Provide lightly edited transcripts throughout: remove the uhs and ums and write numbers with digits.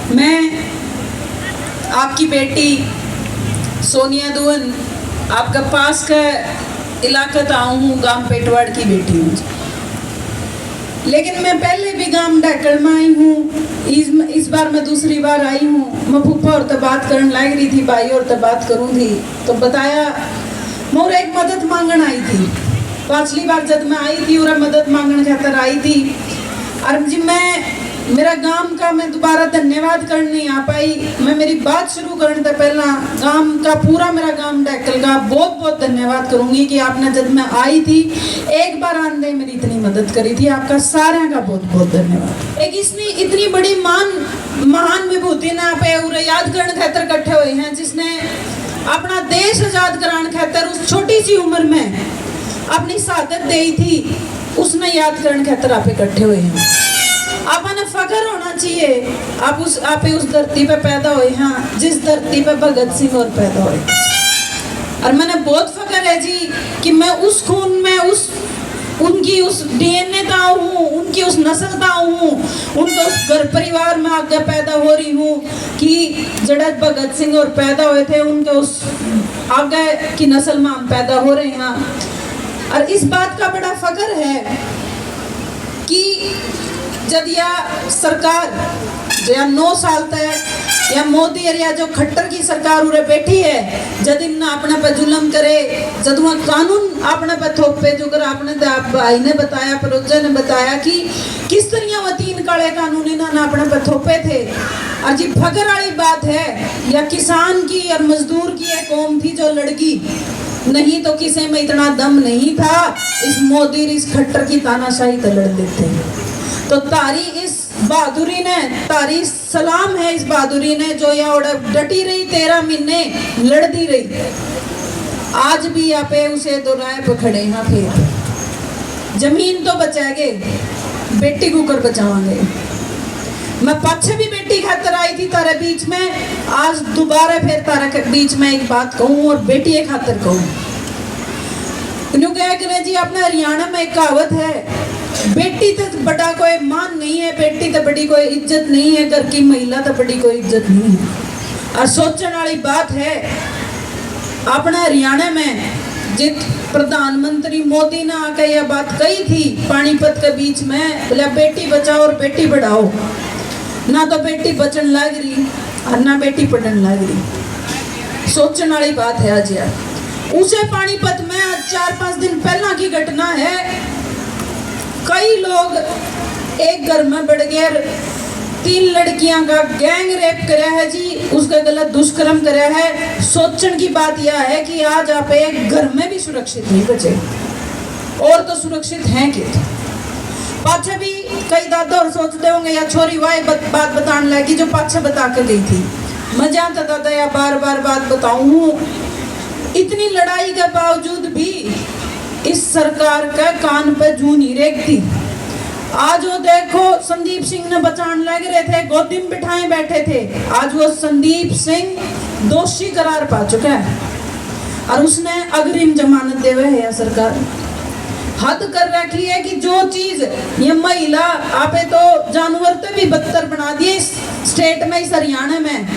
मैं आपकी बेटी सोनिया दुवन आपका पास का इलाका ताऊ हूँ, गांव पेटवाड़ की बेटी हूँ। लेकिन मैं पहले भी गांव डैकड़ में आई हूँ। इस बार मैं दूसरी बार आई हूँ। मैं फूफा और तो बात करने लग रही थी, भाई और तो बात करूँ थी तो बताया मोर एक मदद मांगन आई थी। पिछली बार जब मैं आई थी और मदद मांगन खातर आई थी। और जी मेरा गांव का मैं दोबारा धन्यवाद करने नहीं आ पाई। मैं मेरी बात शुरू करने से पहला गांव का पूरा मेरा गांव डैकल का बहुत बहुत धन्यवाद करूंगी कि आपने जब मैं आई थी एक बार आंदे मेरी इतनी मदद करी थी। आपका सारे का बहुत बहुत धन्यवाद। एक इसने इतनी बड़ी महान विभूति ने आप याद करने खातर इकट्ठे हुए हैं, जिसने अपना देश आजाद कराने खातर उस छोटी सी उम्र में अपनी शहादत दी थी, उसने याद करने खातर आप इकट्ठे हुए हैं। आपने फख्र होना चाहिए आप उस धरती पे पैदा हुए हैं जिस धरती पे भगत सिंह और पैदा हुए। और मैंने बहुत फख्र है जी कि मैं उस खून में उनकी उस डीएनए का हूँ, उनकी उस नस्ल का हूँ, उनके उस घर परिवार में आगे पैदा हो रही हूँ कि जड़ा भगत सिंह और पैदा हुए थे उनके उस आगे की नस्ल में हम पैदा हो रहे हैं। और इस बात का बड़ा फख्र है कि जब यह सरकार या 9 साल तक या मोदी या जो खट्टर की सरकार उरे बैठी है, जब इन अपने पे जुल्म करे, जब वह कानून अपने पे थोपे, जो कर आपने भाई ने बताया, परोजा ने बताया कि किस तरह वह 3 काले कानून इन्होंने अपने पे थोपे थे। और जी फख्र वाली बात है या किसान की और मजदूर की एक कौम थी जो लड़की, नहीं तो किसी में इतना दम नहीं था इस मोदी इस खट्टर की तानाशाही तो लड़ लेते। तो तारी इस बहादुरी ने, तारी सलाम है इस बहादुरी ने जो यहाँ डटी रही 13 महीने लड़ती रही। आज भी आप उसे दोहराए पे खड़े हैं। फिर जमीन तो बचाएंगे, बेटी को कर बचावांगे। मैं पाछे भी बेटी खातर आई थी तारे बीच में, आज दोबारा फिर तारे बीच में एक बात कहूँ और बेटी खातर कहूँ। जी अपना हरियाणा में एक कहावत है, बेटी तो बड़ा कोई मान नहीं है, बेटी तो बड़ी कोई इज्जत नहीं है, घर की महिला तो बड़ी कोई इज्जत नहीं है। और सोचने वाली बात है अपना हरियाणा में जित प्रधानमंत्री मोदी ने आकर यह बात कही थी पानीपत के बीच में, बोला बेटी बचाओ और बेटी बढ़ाओ, ना तो बेटी बचन लग रही और ना बेटी पढ़न लग रही। सोचने वाली बात है आज यार। उसे पानीपत में 4-5 दिन पहला की घटना है, कई लोग एक घर में बढ़ गए, 3 लड़कियां का गैंग रेप कराया है जी, उसका गलत दुष्कर्म कराया है। सोचने की बात यह है कि आज आप एक घर में भी सुरक्षित नहीं बचे और तो सुरक्षित हैं कि पाछे भी कई दादा और सोचते होंगे या छोरी वाई बात बताने लगी जो पाछे बता कर गई थी। मैं जानता दादा या बार बार बात बताऊं, इतनी लड़ाई के बावजूद भी इस सरकार के कान पे जू नहीं रेखती। आज वो देखो संदीप सिंह ने बचाने लग रहे थे, गोदी में बिठाए बैठे थे, आज वो संदीप सिंह दोषी करार पा चुका है और उसने अग्रिम जमानत देवे है। यह सरकार हद कर रखी है कि जो चीज ये महिला आपे तो जानवर तो भी बदतर बना दिए इस स्टेट में, इस हरियाणा में।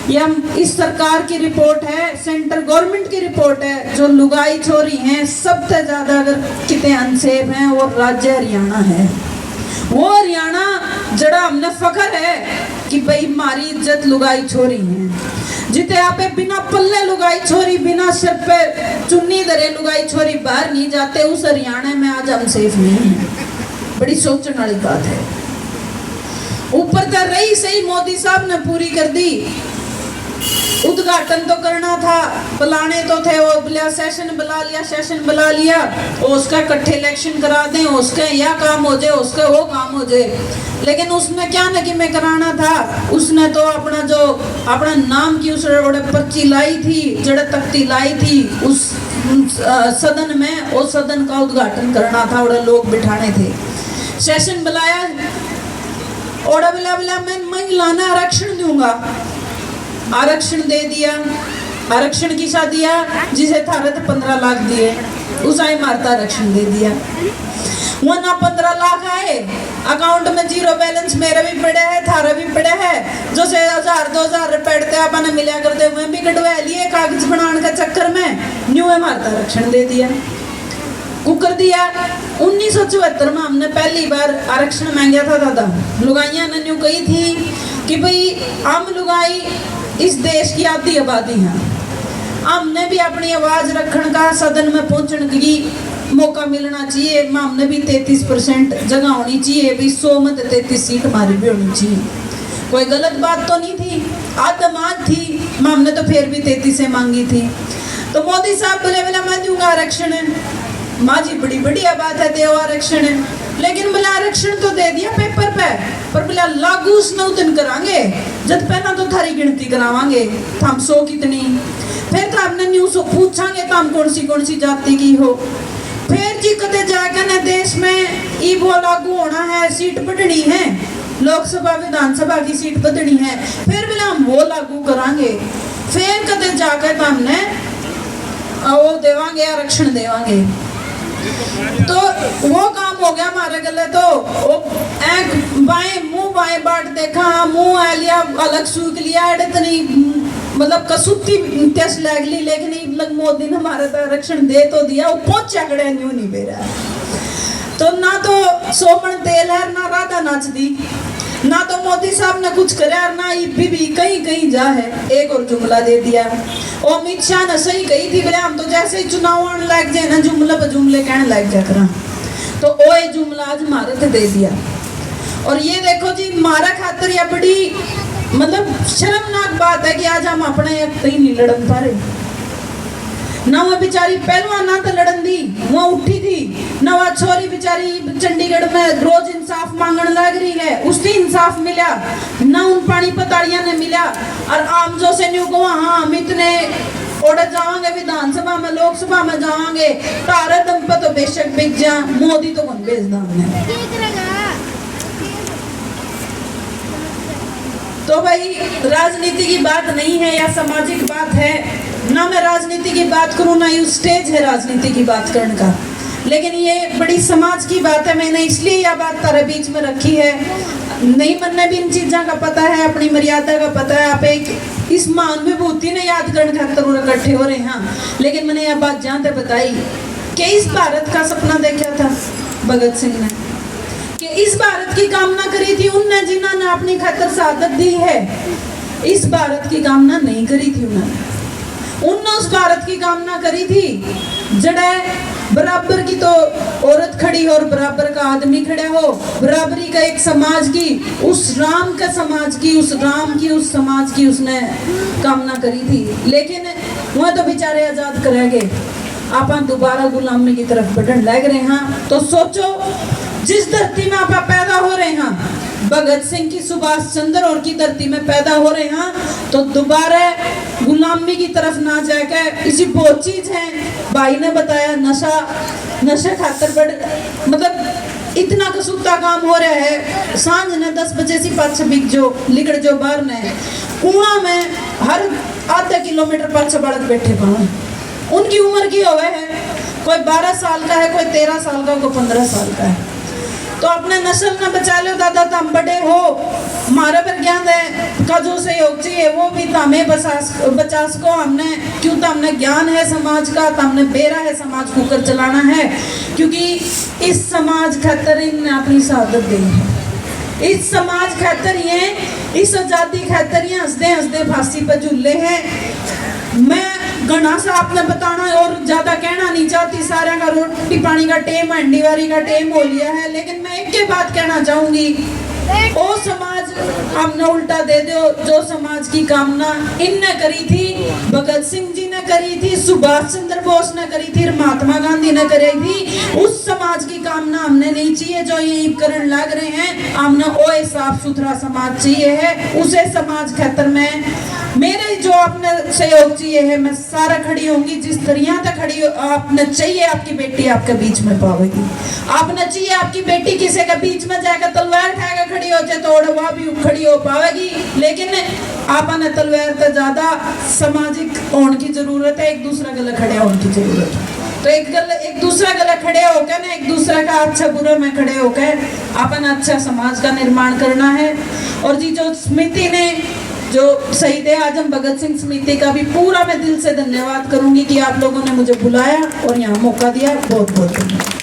यह इस सरकार की रिपोर्ट है, सेंट्रल गवर्नमेंट की रिपोर्ट है, जो लुगाई छोरी हैं सबसे ज्यादा अगर कितने अनसेफ हैं वो राज्य हरियाणा है। वो हरियाणा जड़ा हमने फख्र है कि भाई हमारी इज्जत लुगाई छोरी है। जिते आप बिना पल्ले लुगाई छोरी, बिना सिर पे चुन्नी धरे लुगाई छोरी बाहर नहीं जाते, उस हरियाणा में आज हम सेफ नहीं है। बड़ी सोचने वाली बात है। ऊपर तो रही सही मोदी साहब ने पूरी कर दी, उद्घाटन तो करना था, बुलाने तो थे, वो बोला सेशन बुला लिया, सेशन बुला लिया, उसका इकट्ठे इलेक्शन करा दें, उसके यह काम हो जाए, उसके वो काम हो जाए। लेकिन उसने क्या न कि मैं कराना था, उसने तो अपना नाम की उस पर्ची लाई थी, जड़ तख्ती लाई थी उस सदन में, उस सदन का उद्घाटन करना था और लोग बिठाने थे। सेशन बुलाया और बोला मैं महिला ने आरक्षण दूंगा, आरक्षण दे दिया। आरक्षण किसा दिया? जिसे था 15 लाख दिए, उस आई मारता आरक्षण दे दिया। वह ना 15 लाख आए, अकाउंट में जीरो बैलेंस मेरे भी पड़े है, थारा भी पड़े है, जो से 1000-2000 रुपए अपने मिला करते मैं भी कटवा लिए कागज बनाने के चक्कर में, न्यू है मारता आरक्षण दे दिया, कुकर दिया। 1974 में हमने पहली बार आरक्षण मांगा था दादा, लुगाइया ने न्यू कही थी कि भाई हम लुगाई इस देश की आधी आबादी है, हमने भी अपनी आवाज रखने का, सदन में पहुंचने की मौका मिलना चाहिए, हमने भी 33% जगह होनी चाहिए, भी 100 में 33 सीट हमारी भी होनी चाहिए। कोई गलत बात तो नहीं थी, आदमाद थी, हमने तो फिर भी 33 से मांगी थी। तो मोदी साहब बोले बोला मैं दूंगा आरक्षण, माँ जी बड़ी बढ़िया बात है, देव आरक्षण, लेकिन बोला आरक्षण तो दे दिया पेपर पे, पर बोला लागू उसने उतन करांगे जब पहला तो थारी गिनती करावांगे, हम 100 कितनी, फिर तो हमने न्यूज पूछांगे तो हम कौन सी जाति की हो, फिर जी कदे जाकर न देश में ई वो लागू होना है, सीट बढ़नी है, लोकसभा विधानसभा की सीट बढ़नी है, फिर बोला हम वो लागू करांगे, फिर कदे जाकर तो हमने वो देवांगे आरक्षण देवांगे। तो वो काम हो गया हमारे गले, तो एक मुंह बाएं बाट देखा, मुंह आ लिया अलग सूख लिया, इतनी मतलब कसूती टेस्ट लग ली, लेकिन मोदी ने हमारे तो आरक्षण दे तो दिया, वो पहुंचा कड़े न्यू नहीं बेरा, तो ना तो 100 मन तेल है, ना राधा नाच दी, ना तो मोदी साहब ने कुछ कराया, ना भी कहीं जा है। एक और जुमला दे दिया, और अमित शाह ने सही कही थी, बोले हम तो जैसे ही चुनाव आने लग जाए ना जुमला पर जुमले कहने लग जा करा, तो वो जुमला आज भारत दे दिया। और ये देखो जी मारा खातर या बड़ी मतलब शर्मनाक बात है कि आज हम अपने कहीं नहीं लड़न पा रहे, ना वह बेचारी पहलवान ना तो लड़न दी, वह उठी थी, ना वह छोरी बेचारी चंडीगढ़ में रोज इंसाफ मांगने लग रही है, उसने इंसाफ मिला, ना उन पानी पताड़िया ने मिला, और आम जो से न्यू को हाँ हम इतने ऑर्डर जावांगे विधानसभा में, लोकसभा में जावांगे, तारे दम पर तो बेशक बिक जा, मोदी तो कौन भेजदा हमने। तो भाई राजनीति की बात नहीं है या सामाजिक बात है, ना मैं राजनीति की बात करूं, ना ये स्टेज है राजनीति की बात करने का, लेकिन ये बड़ी समाज की बात है, मैंने इसलिए यह बात तारे बीच में रखी है। नहीं मनने भी इन चीज़ों का पता है, अपनी मर्यादा का पता है, आप एक इस महान विभूति ने याद करने खातर इकट्ठे हो रहे हैं, लेकिन मैंने यह बात जानते बताई कि इस भारत का सपना देखा था भगत सिंह ने, कि इस भारत की कामना करी थी उनने जिन्होंने अपनी खातर शहादत दी है, इस भारत की कामना नहीं करी थी उन्होंने उस भारत की कामना करी थी जड़ा बराबर की तो औरत खड़ी हो और बराबर का आदमी खड़ा हो, बराबरी का एक समाज की, उस राम का समाज की, उस राम की उस समाज की उसने कामना करी थी। लेकिन वह तो बेचारे आजाद करेंगे, आप दोबारा गुलामी की तरफ बढ़ने लग रहे हैं। तो सोचो जिस धरती में आप पैदा हो रहे हैं, भगत सिंह की, सुभाष चंद्र और की धरती में पैदा हो रहे हैं, तो दोबारा गुलामी की तरफ ना जाकर इसी बहुत चीज है। भाई ने बताया नशा खातर बड़ मतलब इतना कसूता काम हो रहा है, सांझ ने 10 बजे से पाछ बिक जो लिकड़ जो बाहर ने कुआं में हर आधा किलोमीटर पाछ बालक बैठे पाए, उनकी उम्र की होवे है, कोई 12 साल का है, कोई 13 साल का, कोई 15 साल का है। तो अपने नस्ल न बचा लो दादा, तुम बड़े हो, हमारे पर ज्ञान है का जो सहयोग चाहिए वो भी हमें बचा सको हमने, क्यों तो हमने ज्ञान है समाज का, तो हमने बेरा है समाज को कर चलाना है, क्योंकि इस समाज खातर इन्हें अपनी शहादत दी है, इस समाज खातर ये, इस आजादी खातर ये हंसते हंसते फांसी पर झूले हैं। मैं घना सा आपने बताना और ज्यादा कहना नहीं चाहती, सारा का रोटी पानी का टेम, हंडीवारी का टेम हो लिया है, लेकिन मैं एक ही बात कहना चाहूंगी, वो समाज हमने उल्टा दे दो जो समाज की कामना इनने करी थी, भगत सिंह जी ने करी थी, सुभाष चंद्र बोस ने करी थी, महात्मा गांधी ने करी थी, उस समाज की कामना हमने नहीं चाहिए जो ये करण लग रहे हैं, हमने वो साफ सुथरा समाज चाहिए है। उसे समाज खातर में मेरे जो आपने सहयोग चाहिए है, मैं सारा खड़ी होंगी, जिस तरह तक खड़ी हो, आपने चाहिए आपकी बेटी आपके बीच में पावेगी, आपने चाहिए आपकी बेटी किसी के बीच में जाकर तलवार उठाकर खड़ी हो जाए तो वह भी खड़ी हो पावेगी, लेकिन आपने तलवार तो ज्यादा सामाजिक होने की जरूरत है, एक दूसरे के लिए खड़े होने की जरूरत है। तो एक दूसरा गला खड़े होकर ना, एक दूसरा का अच्छा बुरा में खड़े होकर अपन अच्छा समाज का निर्माण करना है। और जी जो समिति ने, जो शहीद आजम भगत सिंह समिति का भी पूरा मैं दिल से धन्यवाद करूंगी कि आप लोगों ने मुझे बुलाया और यहाँ मौका दिया। बहुत बहुत धन्यवाद।